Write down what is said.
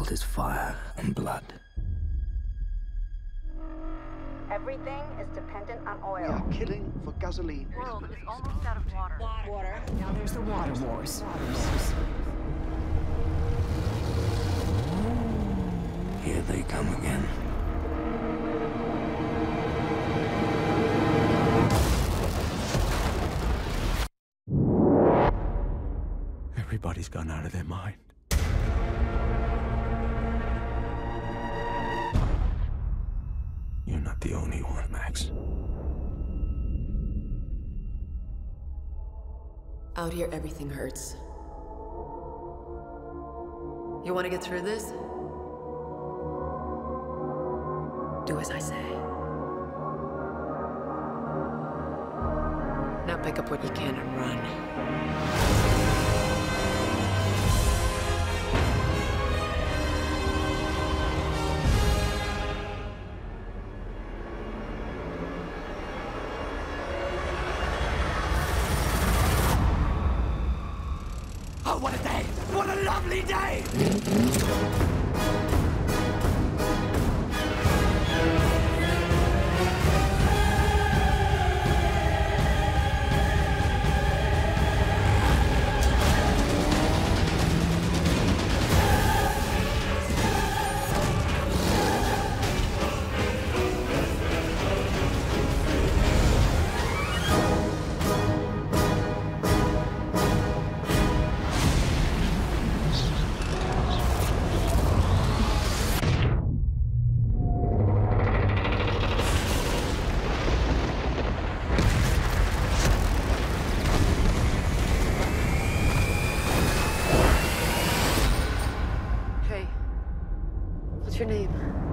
world is fire and blood. Everything is dependent on We oil. are killing for gasoline. The world is almost out of water. Water. Now there's the water wars. Here they come again. Everybody's gone out of their mind. You're not the only one, Max. Out here, everything hurts. You want to get through this? Do as I say. Now pick up what you can and run. Oh, what a day! What a lovely day! Hey, what's your name?